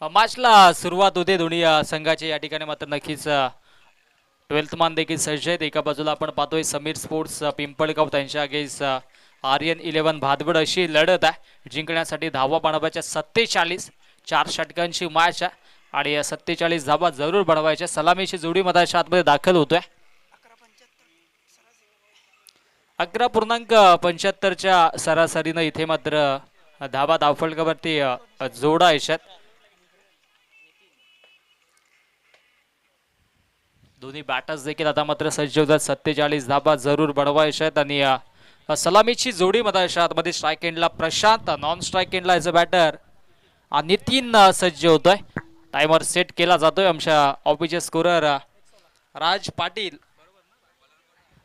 मॅचला सुरुवात होते दोन्ही संघाचे या ठिकाणी मात्र नक्कीच 12th मान देखील सज्ज आहेत. एका बाजूला आपण पाहतोय समीर स्पोर्ट्स पिंपळगाव त्यांच्या अगेन्स्ट आर्यन 11 भादबड अशी लढत आहे. जिंकण्यासाठी धावा बनवायच्या 47 4 षटकांची मॅच आहे आणि 47 धावा जरूर बनवायच्या. सलामीची जोडी मधाच्या आतमध्ये दाखल होतोय. 11.75च्या सरासरीनं इथे मात्र धावा धावफलकावरती जोडायच्यात. दोन्ही बॅटर्स देखील आता मात्र सज्ज होतात. 47 धाबा जरूर बनवायच्या आहेत आणि सलामीची जोडी मधाच्या आतमध्ये स्ट्राईक एंडला प्रशांत, नॉन स्ट्राईक एंडला एज अ बॅटर नितीन सज्ज होतोय. टायमर सेट केला जातोय. आमच्या ऑफिसचे स्कोरर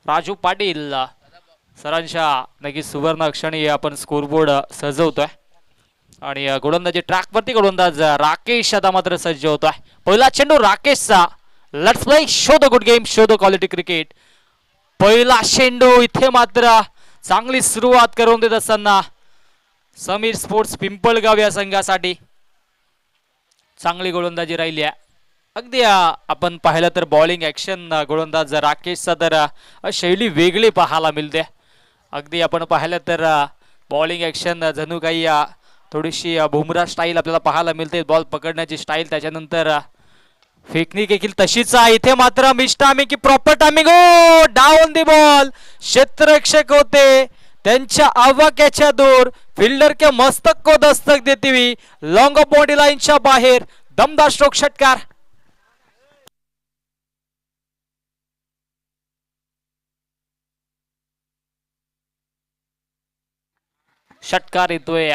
राजू पाटील सरांच्या नक्की सुवर्ण अक्षणी आपण स्कोरबोर्ड सजवतोय आणि गोलंदाजी ट्रॅकवरती गोलंदाज राकेश आता मात्र सज्ज होतोय. पहिला चेंडू राकेशचा. Let's play show the good game, show the quality cricket. पहिला चेंडू इथे मात्र चांगली सुरुवात करून देत असताना समीर स्पोर्ट्स पिंपळगाव या संघासाठी चांगली गोलंदाजी राहिली आहे. अगदी आपण पाहिलं तर बॉलिंग ऍक्शन गोलंदाज राकेशचा तर शैली वेगळी पाहायला मिळते. अगदी आपण पाहिलं तर बॉलिंग ऍक्शन जणू काही थोडीशी बुमरा स्टाईल आपल्याला पाहायला मिळते. बॉल पकडण्याची स्टाईल, त्याच्यानंतर फेकणी देखील तशीच आहे. इथे मात्र मिस टायमिंग की proper timing. Oh down the ball. क्षेत्ररक्षक होते त्यांच्या आवाक्याच्या दूर. फिल्डर के मस्तक को दस्तक देती हुई लॉन्ग बाउंड्री लाईनच्या बाहेर दमदार स्ट्रोक षटकार. षटकार येतोय.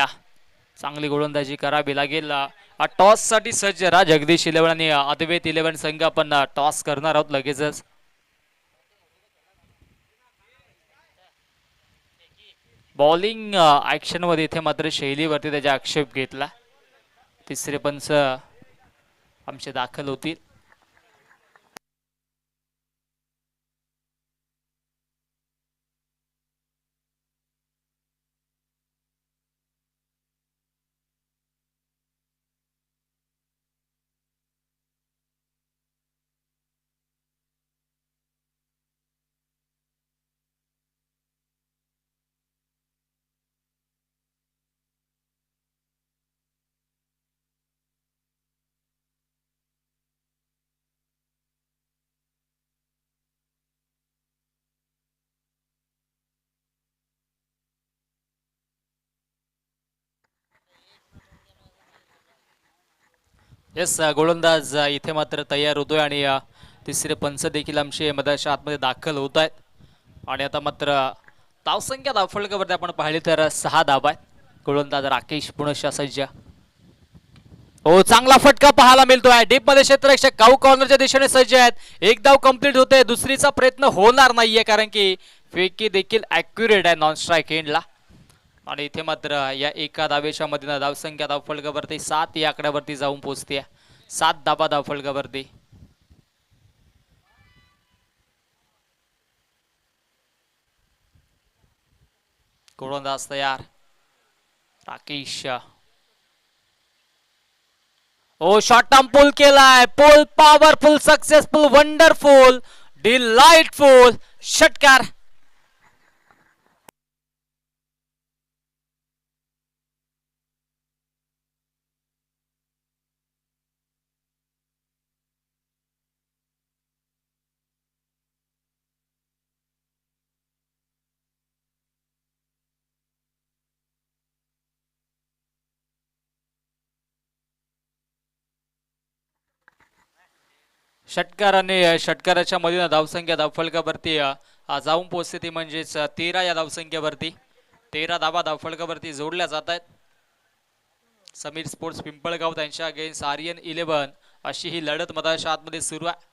चांगली गोलंदाजी करावी लागेल. टॉस साठी सज्ज जगदीश 11 आणि अद्वैत 11 संघ आपण टॉस करणार आहोत लगेचच. बॉलिंग ऍक्शन मध्ये इथे मात्र शैलीवरती त्याचा आक्षेप घेतला. तिसरे पंच आमचे दाखल होतील. येस, गोलंदाज इथे मात्र तयार होतोय आणि तिसरे पंच देखील आमचे मधाच्या आतमध्ये दाखल होत आहेत. आणि आता मात्र धावसंख्या धावफलकावरती आपण पाहिले तर 6 धावा आहेत. गोलंदाज राकेश पुनश्च सज्ज. हो, चांगला फटका पाहायला मिळतोय. डीप मध्ये क्षेत्ररक्षक काऊ कॉर्नरच्या दिशेने सज्ज आहेत. एक धाव कंप्लीट होते. दुसरीचा प्रयत्न होणार नाहीये कारण की फेकी देखील ऍक्युरेट आहे नॉन स्ट्राईक एंडला. आणि इथे मात्र या एका धावेच्या मधील धावसंख्या धावफलकावरती 7 या आकड्यावरती जाऊन पोहोचते. 7 धाबा धावफलकावरती. गोलंदाज तयार राकेश. ओ शॉर्ट टर्म पुल केलाय. पुल पॉवरफुल, सक्सेसफुल, वंडरफुल, डिलाइटफुल षटकार. षटकार आणि षटकाराच्या मधील धावसंख्या धावफलकावरती जाऊन पोहोचते ती म्हणजेच 13 या धावसंख्येवरती. 13 धाबा धावफलकावरती जोडल्या जात आहेत. समीर स्पोर्ट्स पिंपळगाव त्यांच्या अगेन्स्ट आर्यन 11 अशी ही लढत मधाच्या आतमध्ये सुरू आहे.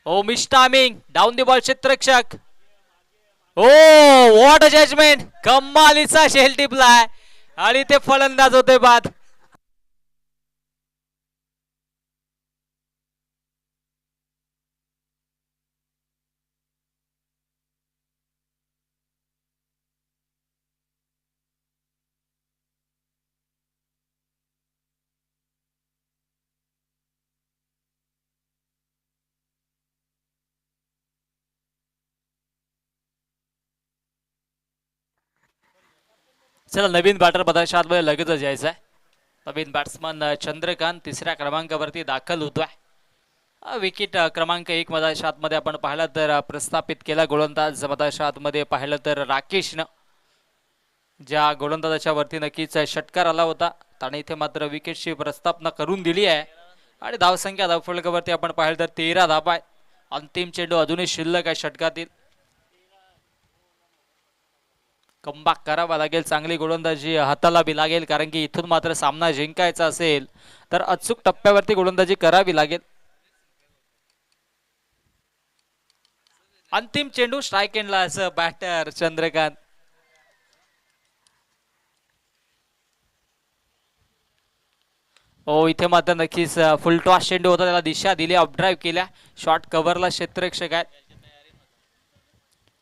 Oh miss timing, down the ball क्षेत्ररक्षक. Oh what a judgement. कमालीचा शेल टिपलाय आणि ते फलंदाज होते बाद. चला नवीन बॅटर पदाच्या आतमध्ये लगेचच यायचं आहे. नवीन बॅट्समन चंद्रकांत तिसऱ्या क्रमांकावरती दाखल होतोय. विकेट क्रमांक 1 मधाच्या आतमध्ये आपण पाहिलं तर प्रस्थापित केला गोलंदाज. मधाच्या आतमध्ये पाहिलं तर राकेशनं ज्या गोलंदाजाच्या वरती नक्कीच षटकार आला होता त्याने इथे मात्र विकेटची प्रस्थापना करून दिली आहे. आणि धावसंख्या धावफलकावरती आपण पाहिलं तर 13 धाबा आहे. अंतिम चेंडू अजूनही शिल्लक आहे षटकातील. कमबॅक करावा लागेल, चांगली गोलंदाजी हाताला बी लागेल, कारण की इथून मात्र सामना जिंकायचा असेल तर अचूक टप्प्यावरती गोलंदाजी करावी लागेल. अंतिम चेंडू स्ट्राईक एंडला असं बॅटर चंद्रकांत. हो इथे मात्र नक्कीच फुल टॉस चेंडू होता, त्याला दिशा दिली, अपड्राईव्ह केल्या, शॉर्ट कव्हरला क्षेत्ररक्षक आहेत.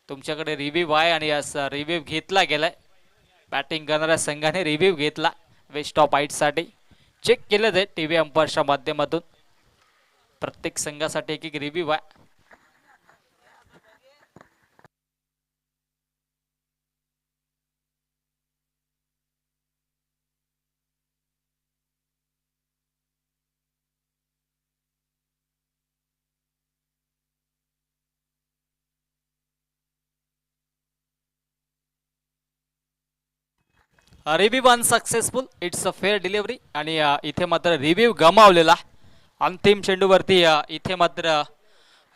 तुमच्याकडे रिव्ह्यू आहे आणि रिव्ह्यू घेतला गेलाय. बॅटिंग करणाऱ्या संघाने रिव्ह्यू घेतला वेस्ट ऑफ हाईटसाठी. चेक केलं जाईल टीव्ही अंपायरच्या माध्यमातून. प्रत्येक संघासाठी एक एक रिव्ह्यू आहे. Review unsuccessful, it's a fair delivery. आणि इथे मात्र रिव्ह्यू गमावलेला. अंतिम चेंडूवरती इथे मात्र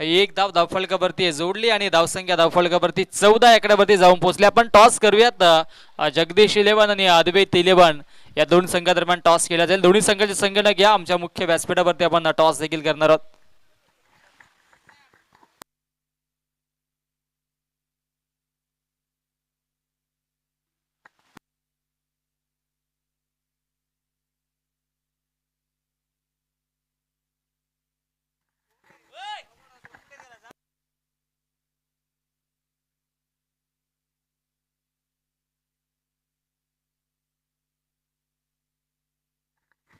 एक धाव धावफलकावरती जोडली आणि धावसंख्या धावफलकावरती 14 आकड्यावरती जाऊन पोहोचले. आपण टॉस करूयात. जगदीश 11 आणि अद्वैत 11 या दोन संघादरम्यान टॉस केला जाईल. दोन्ही संघाचे संगणक घ्या. आमच्या मुख्य व्यासपीठावरती आपण टॉस देखील करणार आहोत.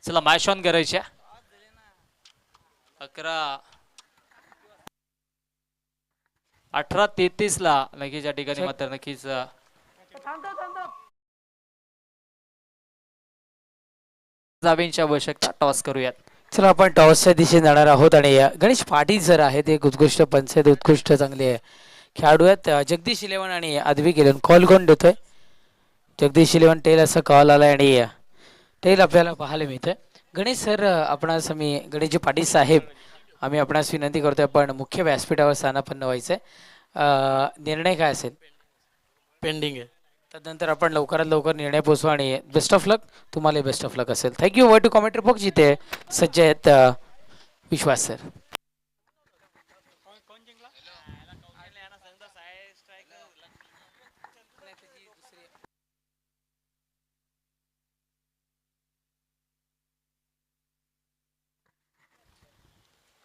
चला मॅच ऑन करायच्या. 18:33 ला नक्कीच या ठिकाणी मात्र नक्कीच जावेंची आवश्यकता. टॉस करूयात. चला आपण टॉसच्या दिशेने जाणार आहोत आणि गणेश पाटील सर आहेत, एक उत्कृष्ट पंच आहेत, उत्कृष्ट चांगले खेळाडू आहेत. जगदीश 11 आणि अद्विक 11 कॉल कोण देतोय? जगदीश 11 टेल असा कॉल आलाय आणि टेल आपल्याला पाहायला मिळतोय. गणेश सर आपणास मी गणेशजी पाटील साहेब आम्ही आपणास विनंती करतोय आपण मुख्य व्यासपीठावर स्थानापन्न व्हायचंय. निर्णय काय असेल? पेंडिंग आहे. त्यानंतर आपण लवकरात लवकर निर्णय पोहोचू आणि बेस्ट ऑफ लक. तुम्हाला बेस्ट ऑफ लक असेल. थँक्यू. वर टू कॉमेंट्री बॉक्स जिथे सज्ज आहेत विश्वास सर.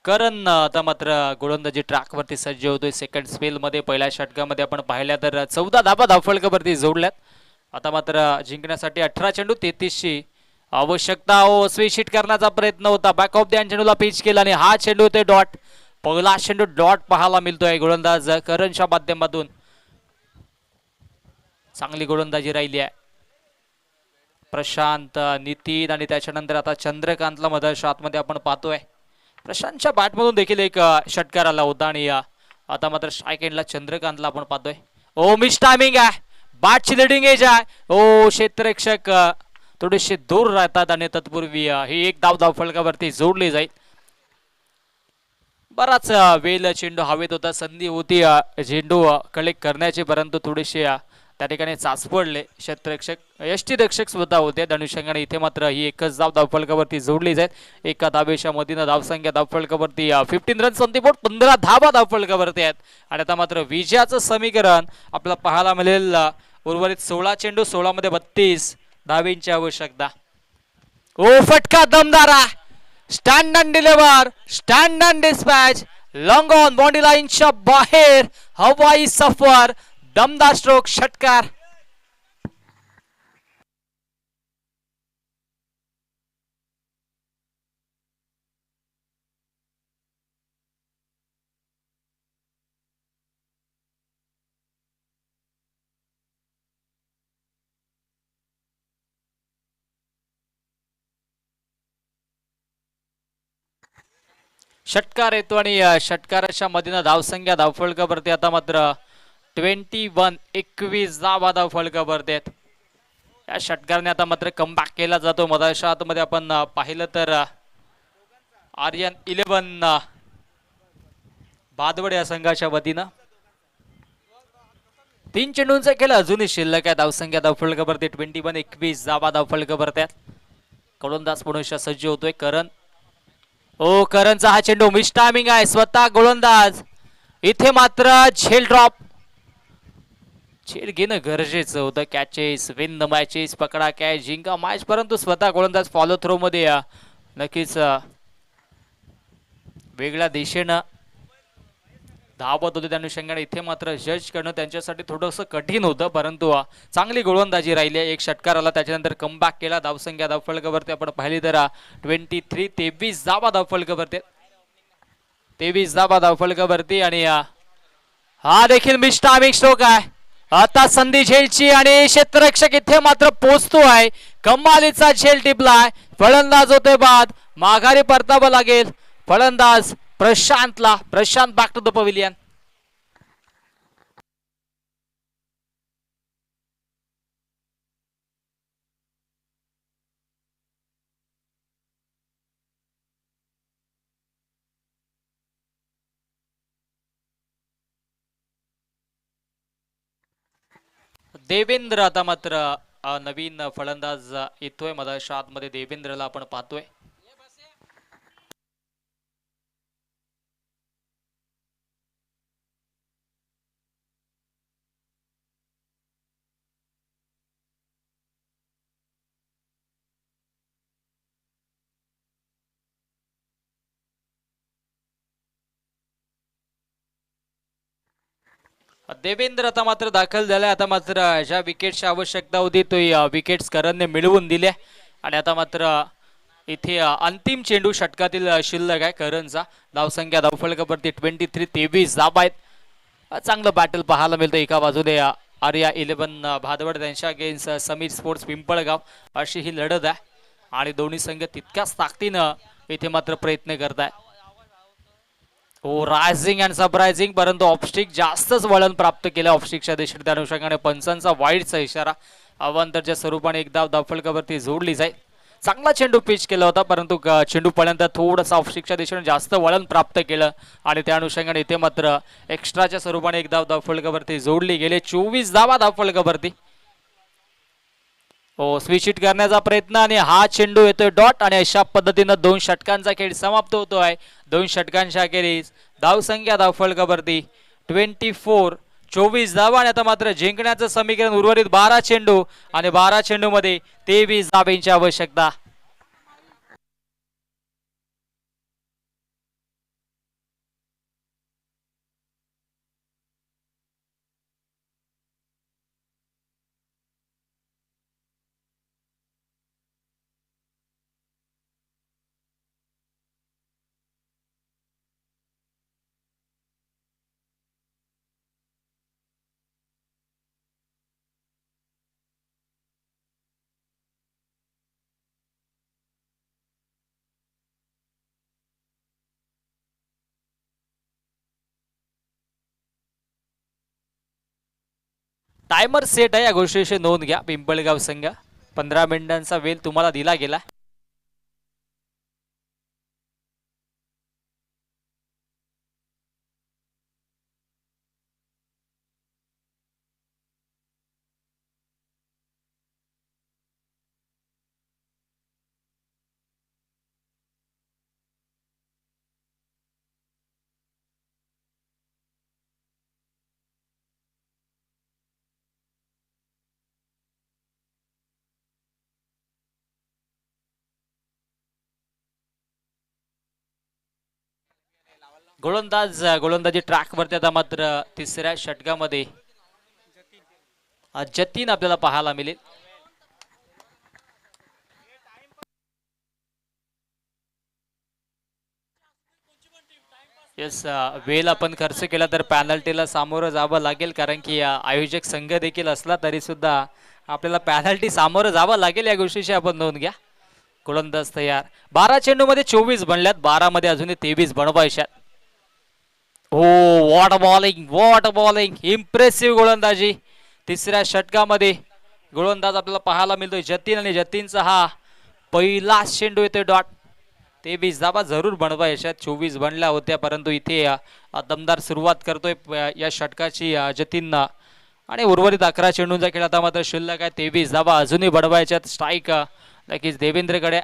करण आता मात्र गोलंदाजी ट्रॅकवरती सज्ज होतोय. सेकंड स्पेल मध्ये पहिल्या षटकामध्ये आपण पाहिल्या तर 14 धाबा धावफलकावरती जोडल्यात. आता मात्र जिंकण्यासाठी 18 चेंडू 33ची आवश्यकता. स्वीशिट करण्याचा प्रयत्न होता. बॅक ऑफ द हँड चेंडूला पिच केला आणि हा चेंडू होते डॉट. पहिला चेंडू डॉट पाहायला मिळतोय गोलंदाज करणच्या माध्यमातून. चांगली गोलंदाजी राहिली आहे. प्रशांत, नितीन आणि त्याच्यानंतर आता चंद्रकांतला मधाच्या आतमध्ये आपण पाहतोय. प्रशांतच्या बॅटमधून देखील एक षटकार आला होता आणि आता मात्र स्ट्राईक एंडला चंद्रकांतला आपण पाहतोय. ओ मिस टायमिंग आहे. बॅटची लिडिंग एज आहे. ओ क्षेत्ररक्षक थोडेसे दूर राहतात आणि तत्पूर्वी ही एक धाव धावफलकावरती जोडली जाईल. बराच वेळ चेंडू हवेत होता, संधी होती चेंडू कलेक्ट करण्याची, परंतु थोडेसे त्या ठिकाणी चाचपडले क्षेत्ररक्षक. यष्टीरक्षक सुद्धा होते धनुष्यंगाने. इथे मात्र ही एकच धाव धावफलकावरती जोडली जाईल. एका धावेच्या मधीनं धावसंख्या धावफलकावरती 15 रन संतीपोट 15 धावा धावफलकावरती आहेत. आणि आता मात्र विजयाचं समीकरण आपल्याला पाहायला मिळेल. उर्वरित 16 चेंडू 16 मध्ये 32 धावेंची आवश्यकता. ओ फटका दमदारा. Stand and deliver, stand and dispatch, long on boundary लाईनच्या बाहेर हवाई सफर, दमदार स्ट्रोक, षटकार. षटकार येतो आणि षटकाराच्या मधीनं धावसंख्या धावफलकावरती आता मात्र 21 धावा धावफलकावरती आहेत. या षटकाराने आता मात्र कमबॅक केला जातो. मधाच्या आतमध्ये आपण पाहिलं तर आर्यन 11 भादवड या संघाच्या वतीनं 3 चेंडूंचा खेळ अजूनही शिल्लक आहे. धावसंख्या धावफलकावरती 21 धावा धावफलकावरती आहेत. गोलंदाज पुढे सज्ज होतोय करण. ओ करणचा हा चेंडू मिस टायमिंग आहे. स्वतः गोलंदाज इथे मात्र झेल ड्रॉप. झेल घेणं गरजेचं होतं. कॅचेस विन द मॅचेस, पकडा कॅच जिंका मॅच, परंतु स्वतः गोलंदाज फॉलो थ्रो मध्ये नक्कीच वेगळ्या दिशेनं धावत होते. त्या अनुषंगाने इथे मात्र जज करणं त्यांच्यासाठी थोडंसं कठीण होतं, परंतु चांगली गोलंदाजी राहिली. एक षटकार आला, त्याच्यानंतर कमबॅक केला. धावसंख्या धावफलकावरती आपण पाहिली तर 23 धावा धावफलकावरती, 23 धावा धावफलकावरती. आणि हा देखील मिस टायमिंग स्ट्रोक आहे. आता संधी झेलची आणि क्षेत्ररक्षक इथे मात्र पोहोचतो आहे. कमालीचा झेल टिपलाय. फलंदाज होते बाद, माघारी परतावं लागेल फलंदाज प्रशांतला. Prashant back to the pavilion. Devendra आता मात्र नवीन फलंदाज येतोय. मधाच्या आतमध्ये देवेंद्रला आपण पाहतोय. देवेंद्र आता मात्र दाखल झालाय. आता मात्र ज्या विकेटची आवश्यकता होती तो विकेट्स करणने मिळवून दिल्या. आणि आता मात्र इथे अंतिम चेंडू षटकातील शिल्लक आहे करणचा. धावसंख्या धावफलकावरती 23 धावा आहेत. चांगलं बॅटल पाहायला मिळतं. एका बाजूने आर्या 11 भादवड त्यांच्या अगेन्स्ट समीर स्पोर्ट्स पिंपळगाव अशी ही लढत आहे. आणि दोन्ही संघ तितक्याच ताकदीनं इथे मात्र प्रयत्न करत आहे. हो, रायझिंग अँड सरप्रायझिंग, परंतु ऑफस्टिक जास्तच वळण प्राप्त केलं ऑफस्टिकच्या दिशेने. त्या अनुषंगाने पंचांचा वाईडचा इशारा. अवांतरच्या स्वरूपाने एक धाव धावफलकावरती जोडली जाईल. चांगला चेंडू पिच केला होता, परंतु चेंडू पडल्यानंतर थोडंसं ऑफस्टिकच्या दिशेने जास्त वळण प्राप्त केलं. आणि त्या अनुषंगाने इथे मात्र एक्स्ट्राच्या स्वरूपाने एक धाव धावफलकावरती जोडली गेले. 24 धावा धावफलकावरती. हो, स्विच हिट करण्याचा प्रयत्न आणि हा चेंडू येतोय डॉट. आणि अशा पद्धतीनं 2 षटकांचा खेळ समाप्त होतोय. 2 षटकांच्या अखेरीस धावसंख्या धावफलकावरती 24 धावा. आणि आता मात्र जिंकण्याचं समीकरण उर्वरित 12 चेंडू आणि 12 चेंडू मध्ये 23 धावांची आवश्यकता. टायमर सेट आहे, या गोष्टीची नोंद घ्या. पिंपळगाव संघ 15 मिनिटांचा वेळ तुम्हाला दिला गेला. गोलंदाजी ट्रॅक वरती आता मात्र तिसऱ्या षटकामध्ये जतीन आपल्याला पाहायला मिळेल. येस, वेळ आपण खर्च केला तर पॅनल्टीला सामोरं जावं लागेल, कारण की आयोजक संघ देखील असला तरी सुद्धा आपल्याला पॅनल्टी सामोरं जावं लागेल. या गोष्टीची आपण नोंद घ्या. गोलंदाज तयार. 12 चेंडू मध्ये 24 बनल्यात, 12 मध्ये अजूनही 23 बनवायच्यात. हो, वॉट बॉलिंग, इम्प्रेसिव्ह गोलंदाजी. तिसऱ्या षटकामध्ये गोलंदाज आपल्याला पाहायला मिळतोय जतीन, आणि जतीनचा हा पहिला चेंडू येतोय डॉट. 23 धाबा जरूर बनवायच्यात, 24 बनल्या होत्या, परंतु इथे दमदार सुरुवात करतोय या षटकाची जतीननं. आणि उर्वरित 11 चेंडूंचा खेळ आता मात्र शिल्लक आहे. 23 धाबा अजूनही बनवायच्यात. स्ट्राईक नक्कीच देवेंद्रकडे.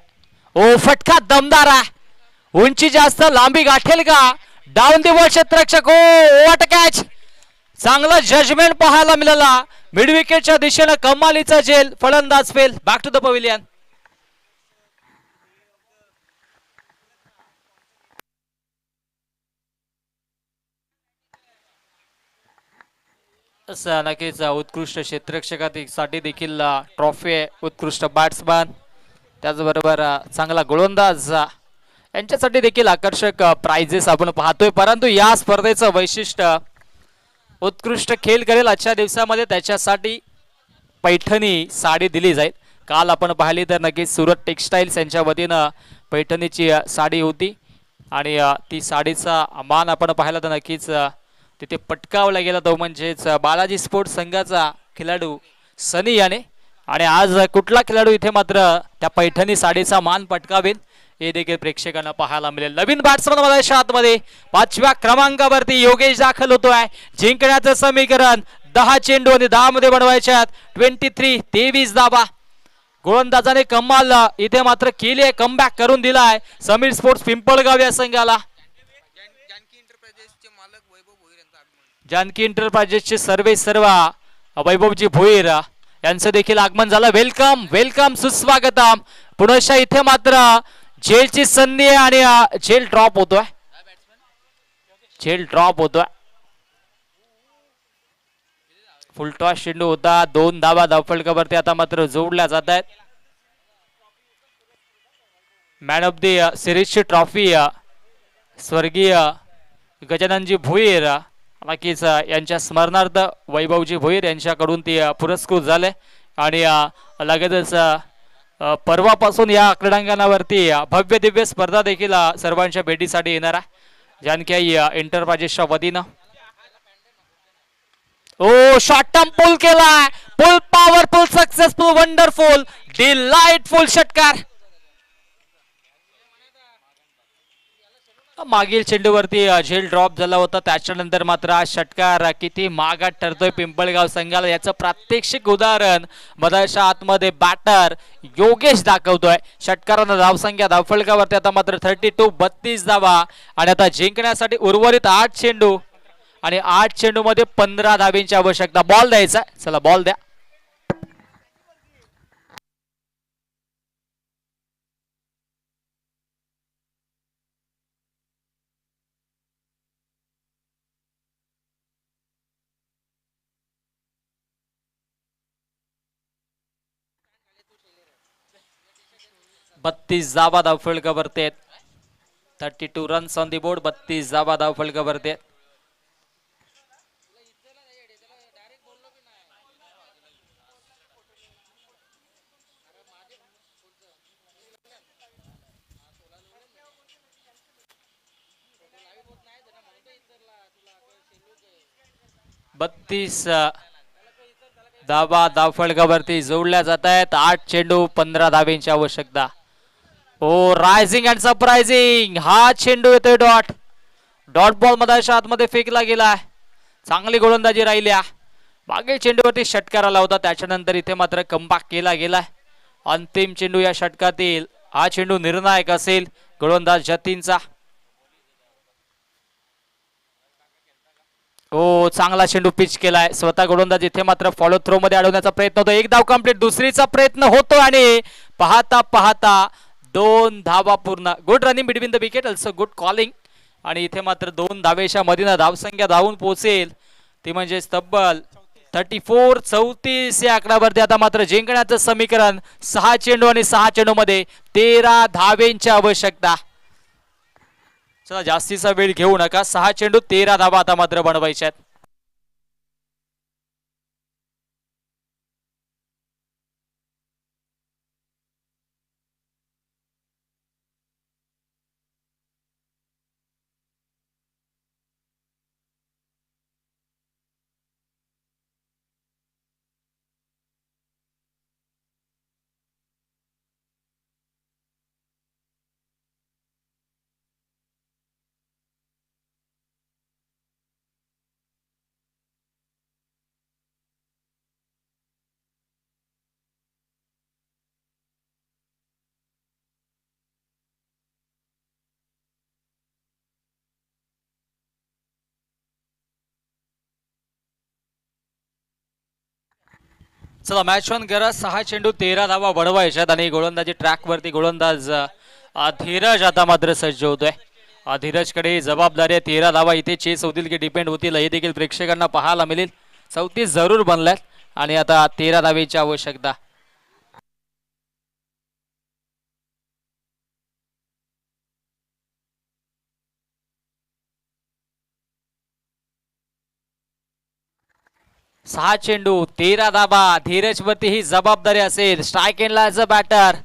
ओ, फटका दमदार आहे. उंची जास्त, लांबी गाठेल का? डाऊन दी बॉल क्षेत्ररक्षक. Oh, what catch. चांगला जजमेंट पाहायला मिळाला. मिड विकेटच्या दिशेनं कमालीचा झेल. फलंदाज fail. Back to the pavilion. नक्कीच उत्कृष्ट क्षेत्ररक्षकासाठी देखील ट्रॉफी आहे. उत्कृष्ट बॅट्समन, त्याचबरोबर चांगला गोलंदाज यांच्यासाठी देखील आकर्षक प्राइजेस आपण पाहतोय. परंतु या स्पर्धेचं वैशिष्ट्य उत्कृष्ट खेळ करेल आजच्या दिवसामध्ये त्याच्यासाठी पैठणी साडी दिली जाईल. काल आपण पाहिली तर नक्कीच सुरत टेक्सटाईल्स यांच्या वतीनं पैठणीची साडी होती, आणि ती साडीचा मान आपण पाहिला तर नक्कीच तिथे पटकावला गेला, तो म्हणजेच बालाजी स्पोर्ट्स संघाचा खेळाडू सनी याने. आणि आज कुठला खेळाडू इथे मात्र त्या पैठणी साडीचा मान पटकावेल हे देखील प्रेक्षकांना पाहायला मिळेल. नवीन बॅट्समन मध्ये आतमध्ये 5व्या क्रमांकावरती योगेश दाखल होतोय. जिंकण्याचं समीकरण 10 चेंडू आणि 10 मध्ये बनवायच्यात. 23 धाबा. गोलंदाजाने कमाल इथे मात्र केली आहे, कमबॅक करून दिलाय समीर स्पोर्ट्स पिंपळगाव या संघाला. जानकी एंटरप्राइजेसचे सर्व वैभवजी भोईर यांचं देखील आगमन झालं. वेलकम सुस्वागतम. पुनश्च इथे मात्र झेलची संधी आहे, आणि झेल ड्रॉप होतोय. फुलटॉस चेंडू होता. 2 धावा धावफलकावरती आता मात्र जोडल्या जात आहेत. मॅन ऑफ द सिरीजची ट्रॉफी स्वर्गीय गजाननजी भोईर नक्कीच यांच्या स्मरणार्थ वैभवजी भोईर यांच्याकडून ती पुरस्कृत झाले. आणि लगेचच परवापासून या क्रीडांगणावरती भव्य दिव्य स्पर्धा देखील सर्वांच्या भेटीसाठी येणार आहे जानकी एंटरप्राइजेसच्या वतीनं. ओ, शॉर्ट टर्म पुल केलाय. पुल पॉवरफुल, सक्सेसफुल, वंडरफुल, डिलाइटफुल षटकार. मागील चेंडूवरती झेल ड्रॉप झाला होता, त्याच्यानंतर मात्र हा षटकार किती मागात ठरतोय पिंपळगाव संघाला याचं प्रात्यक्षिक उदाहरण मधाच्या आतमध्ये बॅटर योगेश दाखवतोय. षटकारानं धावसंख्या धावफलकावरती आता मात्र 32 धावा. आणि आता जिंकण्यासाठी उर्वरित 8 चेंडू, आणि 8 चेंडू मध्ये 15 धाबींची आवश्यकता. बॉल द्यायचा. चला बॉल द्या. बत्तीस धावा धावफलकावरती आहेत. 32 रन्स ऑन दी बोर्ड. 32 धावा धावफलकावरती आहेत. बत्तीस धावा धावफलकावरती जोडल्या जात आहेत. 8 चेंडू 15 धाबींची आवश्यकता. ओ, रायझिंग अँड सरप्राइझिंग, हा चेंडू येतोय डॉट बॉल मधाच्या आतमध्ये फेकला गेलाय. चांगली गोलंदाजी राहिल्या. मागील चेंडूवरती षटकार आला होता, त्याच्यानंतर इथे मात्र कमबॅक केला गेलाय. अंतिम चेंडू या षटकातील. हा चेंडू निर्णायक असेल गोलंदाज जतीनचा. ओ, चांगला चेंडू पिच केलाय. स्वतः गोलंदाज इथे मात्र फॉलो थ्रो मध्ये अडवण्याचा प्रयत्न होतो. 1 धाव कंप्लीट. दुसरीचा प्रयत्न होतो, आणि पाहता 2 धावा पूर्ण. Good running between the wicket, also good calling. आणि इथे मात्र 2 धावेच्या मधीनं धावसंख्या धावून पोहोचेल ती म्हणजे तब्बल 34 या आकड्यावरती. आता मात्र जिंकण्याचं समीकरण 6 चेंडू आणि 6 चेंडू मध्ये 13 धावेंची आवश्यकता. चला जास्तीचा वेळ घेऊ नका. 6 चेंडू 13 धावा आता मात्र बनवायच्यात. चला मॅच ऑन करा. 6 चेंडू 13 धावा बनवायच्यात आणि गोलंदाजी ट्रॅक वरती गोलंदाज धीरज आता मात्र सज्ज होतोय. धीरजकडे जबाबदारी आहे. 13 धावा इथे चेस होतील की डिपेंड होतील हे देखील प्रेक्षकांना पाहायला मिळेल. 34 जरूर बनल्यात आणि आता 13 धावेची आवश्यकता. सहा चेंडू 13 धाबा. धीरज वरती ही जबाबदारी असेल. स्ट्राईक एंडला ॲज अ बॅटर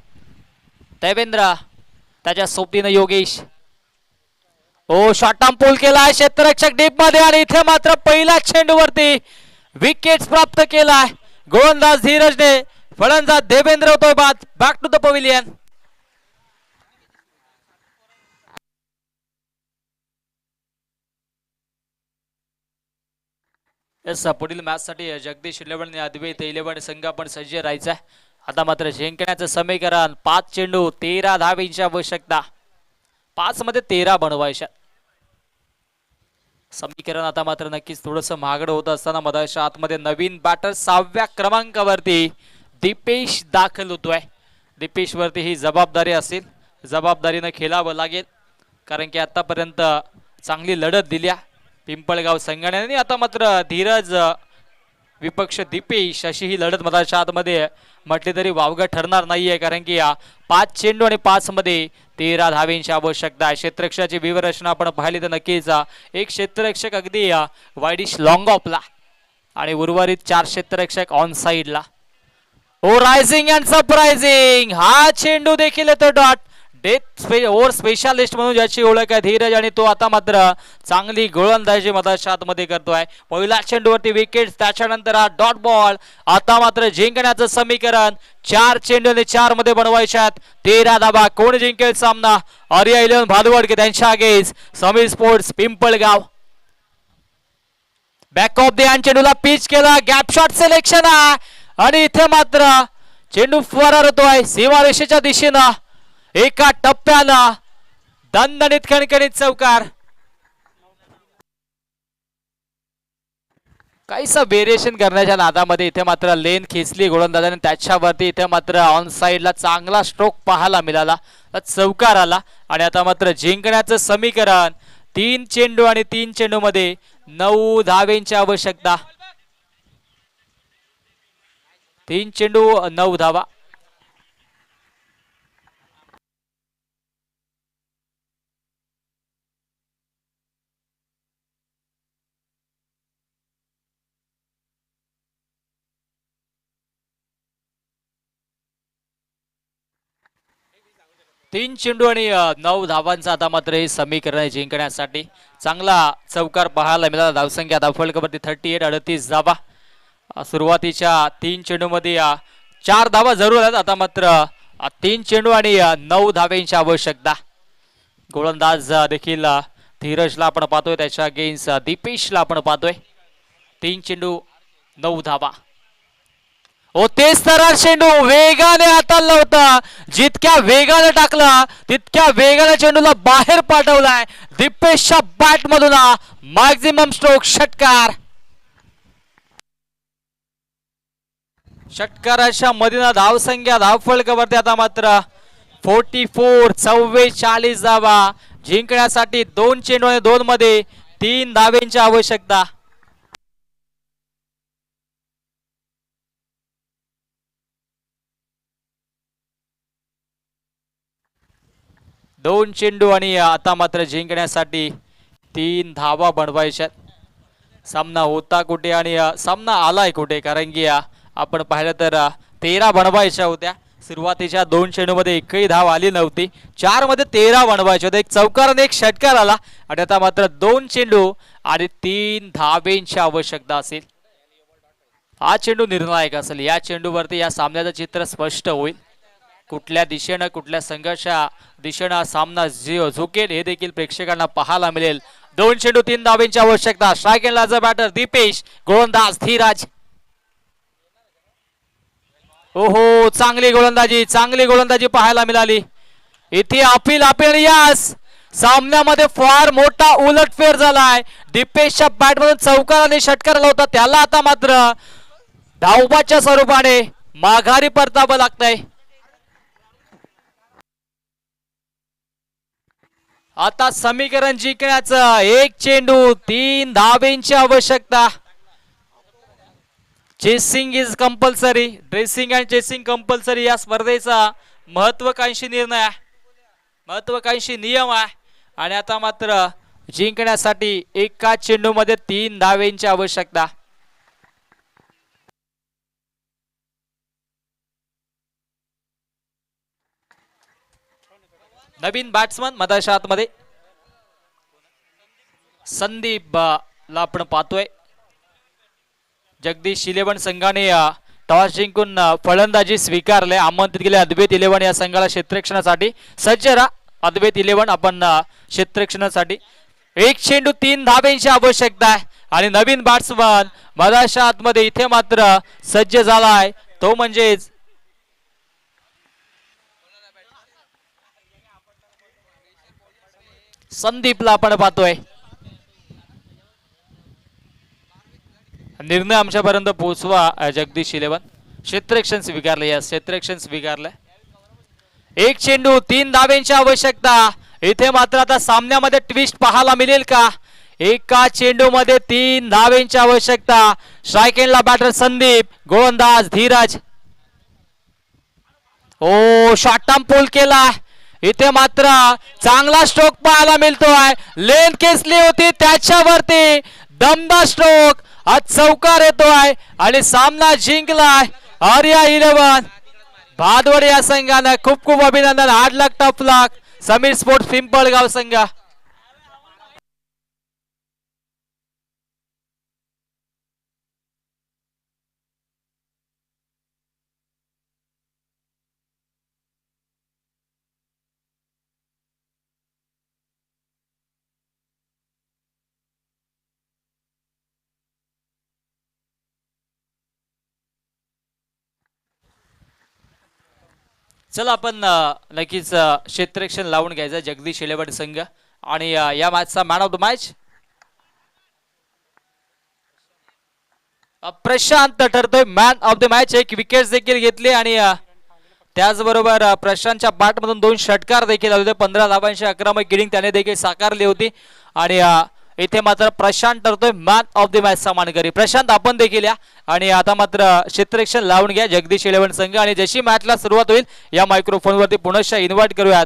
देवेंद्र, त्याच्या सोबतीनं योगेश. ओ शॉर्ट टर्म पूल केलाय क्षेत्ररक्षक डीप मध्ये आणि इथे मात्र पहिल्या चेंडू वरती विकेट प्राप्त केलाय गोलंदाज धीरजने. फलंदाज देवेंद्र होतोय बाद. Back to the pavilion. पुढील मॅच साठी जगदीश 11 अद्वैत 11 संघ पण सज्ज राहायचा. आता मात्र जिंकण्याचं समीकरण 5 चेंडू 13 धावेची आवश्यकता. 5 मध्ये 13 बनवायच्या. समीकरण आता मात्र नक्कीच थोडस महागड होत असताना मधाच्या आतमध्ये नवीन बॅटर 6व्या क्रमांकावरती दीपेश दाखल होतोय. दीपेश वरती ही जबाबदारी असेल. जबाबदारीनं खेळावं लागेल कारण की आतापर्यंत चांगली लढत दिल्या पिंपळगाव संघाने. आता मात्र धीरज विपक्ष दीपेश अशी ही लढत मधाच्या आतमध्ये म्हटली तरी वावगं ठरणार नाहीये कारण की 5 चेंडू आणि 5 मध्ये 13 धावेची आवश्यकता आहे. क्षेत्ररक्षकाची व्यूहरचना आपण पाहिली तर नक्कीच एक क्षेत्ररक्षक अगदी वाईडिश लॉंग ऑफला आणि उर्वरित 4 क्षेत्ररक्षक ऑन साइडला. ओ रायझिंग अँड सरप्राइझिंग हा चेंडू देखील येतो डॉट. डेथ ओव्हर स्पेशालिस्ट म्हणून ज्याची ओळख आहे धीरज आणि तो आता मात्र चांगली गोलंदाजी मधाच्या आतमध्ये करतोय. पहिल्या चेंडूवरती विकेट, त्याच्यानंतर हा डॉट बॉल. आता मात्र जिंकण्याचं समीकरण 4 चेंडू आणि 4 मध्ये बनवायच्यात. 13 धावा. कोण जिंकेल सामना? आर्या 11 भादवड की त्यांच्या against Sameer sports Pimpalgaon. Back of the hand चेंडूला पिच केला. गॅप शॉट सिलेक्शन आणि इथे मात्र चेंडू फरार होतोय सीमारेषेच्या दिशेनं. एका टप्प्यानं दणदणीत खणखणीत चौकार. काहीसा व्हेरिएशन करण्याच्या नादामध्ये इथे मात्र लेन खेचली गोलंदाजाने. त्याच्यावरती इथे मात्र ऑन साइडला चांगला स्ट्रोक पाहायला मिळाला. चौकार आला आणि आता मात्र जिंकण्याचं समीकरण 3 चेंडू आणि 3 चेंडू मध्ये 9 धावेंची आवश्यकता. 3 चेंडू 9 धावा. तीन चेंडू आणि 9 धावांचा आता मात्र हे समीकरण जिंकण्यासाठी. चांगला चौकार पाहायला मिळाला. धावसंख्या धावफलकावरती 38 38 धावा. सुरुवातीच्या 3 चेंडू मध्ये 4 धावा जरूर आहेत. आता मात्र 3 चेंडू आणि 9 धावेंची आवश्यकता. गोलंदाज देखील धीरजला आपण पाहतोय, त्याच्या अगेन्स्ट दीपेशला आपण पाहतोय. 3 चेंडू 9 धावा. ओ तेच तर चेंडू वेगाने हाताळला होता. जितक्या वेगाने टाकला तितक्या वेगाने चेंडूला बाहेर पाठवलाय. दीपेशच्या बॅट मधून मॅक्झिमम स्ट्रोक षटकार. षटकाराच्या मधील धावसंख्या धावफलकावरती आता मात्र 44 44 धावा. जिंकण्यासाठी 2 चेंडू आणि 2 मध्ये 3 धावेंची आवश्यकता. 2 चेंडू आणि आता मात्र जिंकण्यासाठी 3 धावा बनवायच्या. सामना होता कुठे आणि सामना आलाय कुठे? कारण की आपण पाहिलं तर 13 बनवायच्या होत्या. सुरुवातीच्या 2 चेंडूमध्ये एकही धाव आली नव्हती. 4 मध्ये 13 बनवायचे होते. एक चौकार आणि एक षटकार आला आणि आता मात्र 2 चेंडू आणि 3 धावेंची आवश्यकता असेल. हा चेंडू निर्णायक असेल. या चेंडूवरती या सामन्याचं चित्र स्पष्ट होईल. कुठल्या दिशेनं कुठल्या संघाच्या दिशेनं सामना झुकेल हे देखील प्रेक्षकांना पाहायला मिळेल. 2 चेंडू 3 धावेंची आवश्यकता. स्ट्राईक एंडला बॅटर दीपेश, गोलंदाज धीरज. ओहो चांगली गोलंदाजी पाहायला मिळाली. इथे अपील यास सामन्यामध्ये फार मोठा उलटफेर झालाय. दीपेशच्या बॅट मधून चौकार आणि षटकार आला होता त्याला आता मात्र धावबाच्या स्वरूपाने माघारी परतावं लागतंय. आता समीकरण जिंकण्याचं एक चेंडू 3 धावेंची आवश्यकता. Chasing is compulsory. Dressing and chasing compulsory या स्पर्धेचा महत्वाकांक्षी निर्णय आहे, महत्वाकांक्षी नियम आहे. आणि आता मात्र जिंकण्यासाठी एका चेंडू मध्ये 3 धावेंची आवश्यकता. नवीन बॅट्समन मधाच्या आतमध्ये संदीप ला आपण पाहतोय. जगदीश 11 संघाने टॉस जिंकून फलंदाजी स्वीकारले. आमंत्रित केले अद्वैत 11 या संघाला क्षेत्ररक्षणासाठी. सज्ज राहा अद्वैत 11 आपण क्षेत्ररक्षणासाठी. एक चेंडू 3 धावेंची आवश्यकता आहे. आणि नवीन बॅट्समन मधाच्या आतमध्ये इथे मात्र सज्ज झालाय, तो म्हणजेच संदीपला आपण पाहतोय. निर्णय आमच्यापर्यंत पोहोचवा जगदीश 11. क्षेत्ररक्षण स्वीकारले. या क्षेत्ररक्षण स्वीकारलंय. एक चेंडू 3 धावेंची आवश्यकता. इथे मात्र आता सामन्यामध्ये ट्विस्ट पाहायला मिळेल का? एका चेंडू मध्ये 3 धावेंची आवश्यकता. स्ट्राईक एंडला बॅटर संदीप, गोलंदाज धीरज. ओ शॉर्ट टर्म पुल केला. इथे मात्र चांगला स्ट्रोक पाहायला मिळतोय. लेन केसली होती त्याच्यावरती दमदार स्ट्रोक. आज चौकार येतोय आणि सामना जिंकलाय आर्या 11. भादवड या संघानं खूप खूप अभिनंदन. हार्ड लक टफ लक समीर स्पोर्ट्स पिंपळगाव संघ. चला आपण नक्कीच क्षेत्ररक्षण लावून घ्यायचं जगदीश 11 संघ. आणि या मॅचचा man of the match Prashant ठरतोय मॅन ऑफ द मॅच. एक विकेट देखील घेतली आणि त्याचबरोबर प्रशांतच्या बॅट मधून 2 षटकार देखील आले होते. 15 धावांची आक्रमक इनिंग त्याने देखील साकारली होती. आणि इथे मात्र प्रशांत ठरतोय मॅन ऑफ द मॅच चा मानकरी. प्रशांत आपण देखील या. आणि आता मात्र क्षेत्ररक्षण लावून घ्या जगदीश 11 संघ. आणि जशी मॅचला सुरुवात होईल या मायक्रोफोन वरती पुनश्च इन्व्हाइट करूयात